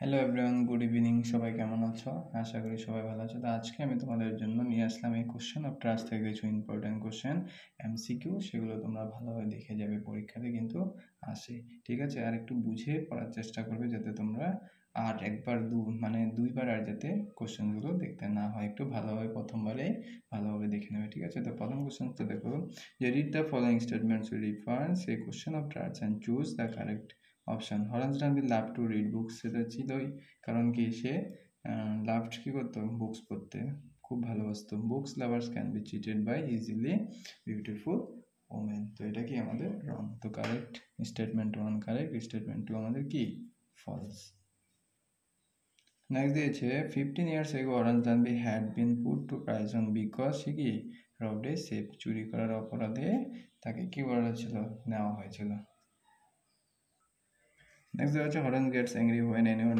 Hello everyone, good evening. সবাই কেমন আছো? আশা করি সবাই ভালো আছো। তো আজকে আমি তোমাদের জন্য নিয়ে আসলাম এই কোশ্চেন অফ ট্রাস্ট থেকে কিছু ইম্পর্টেন্ট কোশ্চেন এমসিকিউ। সেগুলো তোমরা ভালোভাবে দেখে যাবে, পরীক্ষাতে কিন্তু আসে। ঠিক আছে, আর একটু বুঝে পড়ার চেষ্টা করবে যাতে তোমরা আর একবার দুইবার আর যাতে কোশ্চেনগুলো দেখতে না হয়। একটু ভালোভাবে প্রথমবারে ভালোভাবে দেখে নেবে। ঠিক আছে, তো প্রথম কোশ্চেনটা দেখো যে read the following statements with reference a question of trust and choose the correct option. Horace Danby love to read books, সেটা ছিলই, কারণ কি সে লাভ কি করতো, বুকস পড়তে খুব ভালোবাসতো। Books lovers can be cheated by easily beautiful women. তো এটা কি আমাদের রং। তো correct statement one correct, statement two আমাদের কি ফলস। নেক্সট দিয়েছে 15 years ago Horace Danby had been put to prison because সে কি রবড এ সেফ, চুরি করার অপরাধে তাকে কি করা হয়েছিল, নেওয়া হয়েছিল। নেক্সট দেওয়া হচ্ছে Horace gets angry when anyone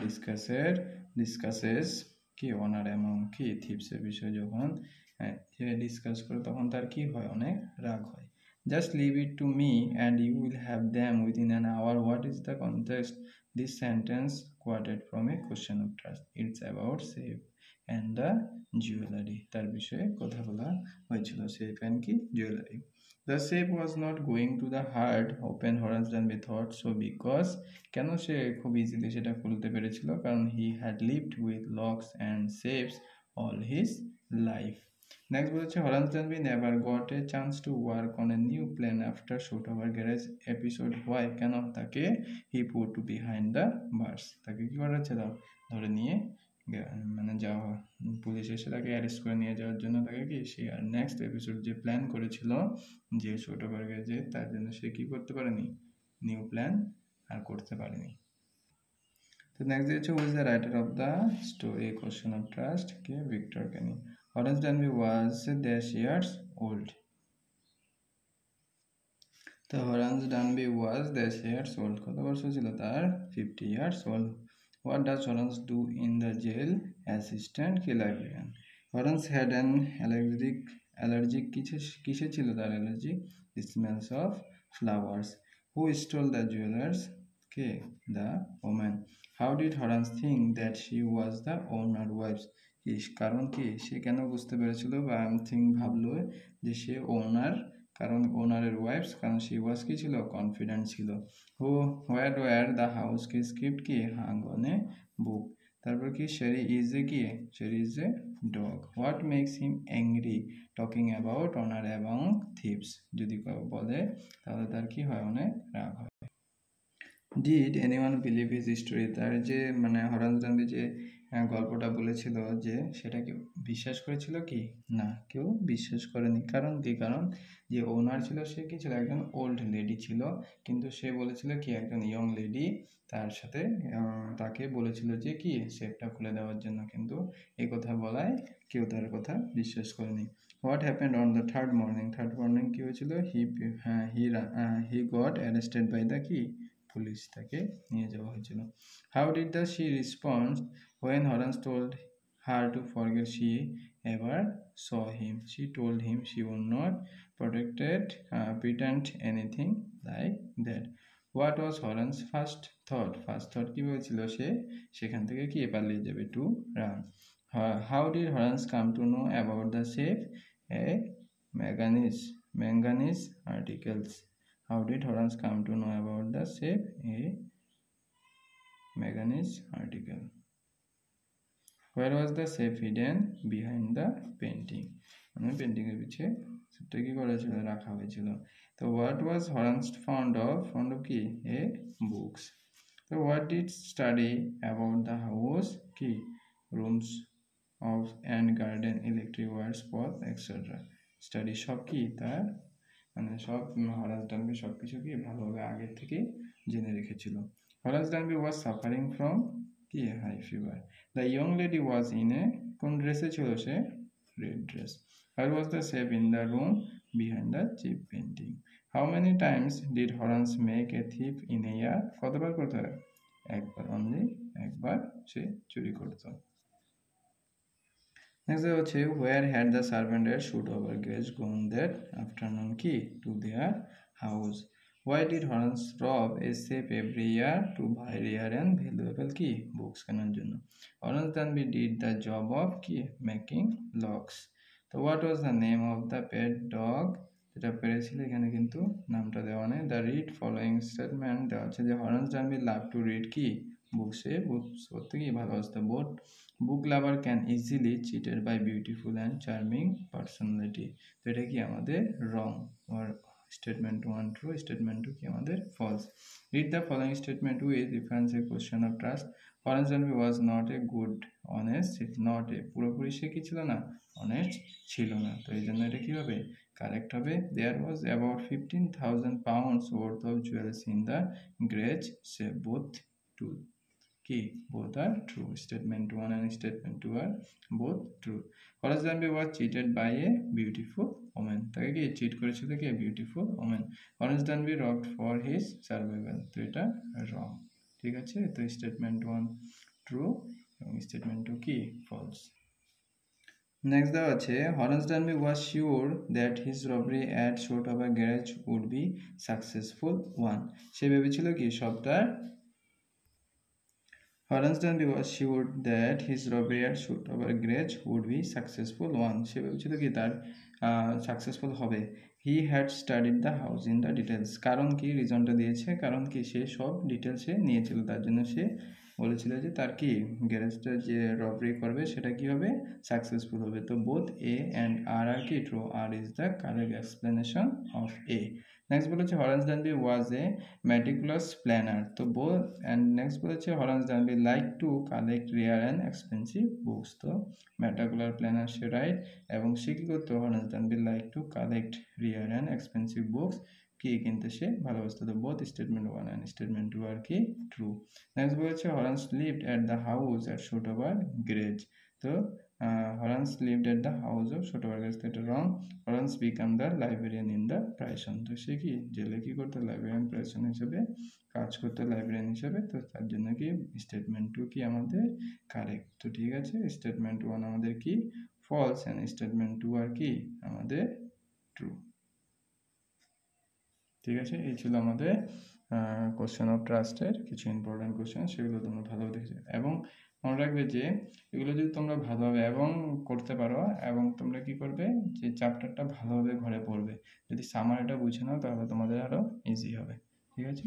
discusses কি অনার অ্যামং কি থিপসের বিষয় যখন সে ডিসকাস করে তখন তার কি হয়, অনেক রাগ হয়। Just leave it to me and you will have them within an hour. What is the context this sentence quoted from a question of trust. It's about safe and the jewellery. তার বিষয়ে কথা বলা হয়েছিল, safe and কি jewellery. The safe was not going to the heart open Horace Danby thought so because কেন সে খুব easily সেটা খুলতে পেরেছিল, কারণ he had lived with locks and safes all his life. Next বলেছে Horace Danby never got a chance to work on a new plane after shoot over garage episode. Why? কেন তাকে he put behind the bars, তাকে কি করা হচ্ছে, ধরে নিয়ে যাওয়া, পুলিশ এসে তাকে অ্যারেস্ট করে নিয়ে যাওয়ার জন্য তাকে কি সে আর নেক্সট এপিসোড যে প্ল্যান করেছিল যে ছোট বার্গে যে, তার জন্য সে কি করতে পারেনি, নিউ প্ল্যান আর করতে পারেনি। তো নেক্সট দিয়েছে who is the writer of the story question of trust, K Victor কেনি। হরেন্স Danby was dash years old. তো হরেন্স Danby was dash years old, কত বছর ছিল তার, 50 years old. What does Horace do in the jail? Assistant কি librarian. Horace had an allergic কিসে ছিল তার allergy, smells of flowers. Who stole the jewelers? K, the woman. How did Horace think that she was the owner wife? কারণ কি সে কেন বুঝতে পেরেছিল বা ভাবলো যে সে ওনার, কারণ ওনারের ওয়াইফস, কারণ সি ওয়াজ কি ছিল, কনফিডেন্ট ছিল। হু হোয়ার ওয়ার দ্য হাউস কি স্ক্রিপ্ট কি হাং অন এ বুক। তারপর কি শেরি ইজ এ কি, Sherry is a dog. What makes him angry talking about honour এবং থিপস, যদি বলে তাহলে তার কি হয়, অনেক রাগ হয়। Did anyone believe his story, তার যে হরেন্স ডানবি যে গল্পটা বলেছিল যে সেটা কেউ বিশ্বাস করেছিল কি না, কেউ বিশ্বাস করেনি। কারণ কি, কারণ যে ওনার ছিল সে কি ছিল, একজন ওল্ড লেডি ছিল, কিন্তু সে বলেছিল কি একজন ইয়ং লেডি তার সাথে তাকে বলেছিল যে কি সেফটা খুলে দেওয়ার জন্য, কিন্তু এই কথা বলায় কেউ তার কথা বিশ্বাস করেনি। What happened on the third morning কি হয়েছিল, he got arrested by the কি পুলিশ, তাকে নিয়ে যাওয়া হয়েছিল। How did the she respond when Horace told her to forget she ever saw him? She told him she would not pretend anything like that. What was Horace's first thought? কি বলেছিল সে, সেখান থেকে কি পালিয়ে যাবে, to run. How did Horace come to know about the safe? A manganese articles. How did Horace come to know about the safe? A manganese article. Where was the safe hidden? Behind the painting. Painting এর পিছিয়ে সেটা কি করেছিল, রাখা হয়েছিল। তো what was Horace fond of কি, a books. তো what did study about the house কি, rooms of and garden, electric wires, path, etc. Study সব কি তার সব হরাস ডানবি সব কিছু কি ভালোভাবে আগের থেকে জেনে রেখেছিল। Horace Danby was suffering from কি high fever. The young lady was in a, কোন ড্রেসে ছিল সে, red dress. Where was the safe, in the room behind the cheap painting. How many times did Horace make a thief in a year, কতবার করতে হয়, একবার, only একবার সে চুরি করত। নেক্সট হচ্ছে where had the servant at shoot over guest gone that afternoon কি, to their house. Why did Horace rob a safe every year, to buy rare and valuable কি বুকস কেনার জন্য। Lawrence Danby did the job of কি making locks. তো what was the name of the pet dog, যেটা পেরেছিল এখানে কিন্তু নামটা দেওয়া নেই। দ্য রিড ফলোয়িং স্টেটমেন্ট দেওয়া আছে যে Lawrence Danby love to read কি বুকসে বুকস পড়তে কি ভালোবাসতো। But book lover can easily cheated by beautiful and charming personality. তো এটা কি আমাদের রং, আর স্টেটমেন্ট 1 ট্রু, স্টেটমেন্ট 2 কি আমাদের false. Read the following statement with reference a question of trust. Lawrence Danby was not a good honest, not a পুরোপুরি সে কি ছিল না, অনেস্ট ছিল না। তো এই জন্য এটা কি হবে, কারেক্ট হবে। দেয়ার was about 15,000 pounds worth of jewels in the garage sale, both true কি both are true. Statement 1 and statement 2 are both true. Horace Danby was cheated by a beautiful woman. তাকে কি চিট করেছিল কি beautiful woman. Horace Danby robbed for his survival. তো এটা wrong, ঠিক আছে। তো statement 1 true এবং statement 2 কি false. নেক্সট দেওয়া আছে Horace Danby was sure that his robbery at Shotover garage would be successful one. সে ভেবেছিল কি সবটার Lawrence Danby was sure that his robbery at Shotover Garage would be successful one. সে ভেবেছিল কি তার successful হবে। He had studied the house in the details. কারণ কি রিজনটা দিয়েছে, কারণ কি সে সব ডিটেলসে নিয়েছিল, তার জন্য সে বলেছিল যে তার কি গ্যারেজটা যে রবারি করবে সেটা কি হবে, সাকসেসফুল হবে। তো both A and R are কি true, R is the correct explanation of A. Next বলেছে হরেন্স ডানবি ওয়াজ এ meticulous planner. তো both and next বলেছে Horace Danby like to collect rare and expensive books. তো meticulous planner সে right, এবং সে কি করতো Horace Danby like to collect rare and expensive books কি কিনতে সে ভালোবাসতো। তো বোথ স্টেটমেন্ট 1 and স্টেটমেন্ট 2 আর কি ট্রু। নেক্সট বলেছে Horace lived at the house at Shotover garage. তো Horace lived at the house of Shotover garage, তো এটা wrong. Horace became the librarian in the prison. তো সে কি জেলে কি করতো, লাইব্রেরিয়ান প্রাইসন হিসেবে কাজ করতো, লাইব্রেরিয়ান হিসেবে। তো তার জন্য কি স্টেটমেন্ট 2 কি আমাদের কারেক্ট। তো ঠিক আছে, স্টেটমেন্ট 1 আমাদের কি ফলস এন্ড স্টেটমেন্ট 2 আর কি আমাদের ট্রু। ঠিক আছে, এই ছিল আমাদের কোশ্চেন অফ ট্রাস্টের কিছু ইম্পর্টেন্ট কোশ্চেন, সেগুলো তোমরা ভালোভাবে দেখে এবং মনে রাখবে যে এগুলো যদি তোমরা ভালোভাবে এবং করতে পারো, এবং তোমরা কি করবে যে চ্যাপ্টারটা ভালোভাবে ঘরে পড়বে, যদি সামারিটা বুঝে নাও তাহলে তোমাদের আরো ইজি হবে। ঠিক আছে।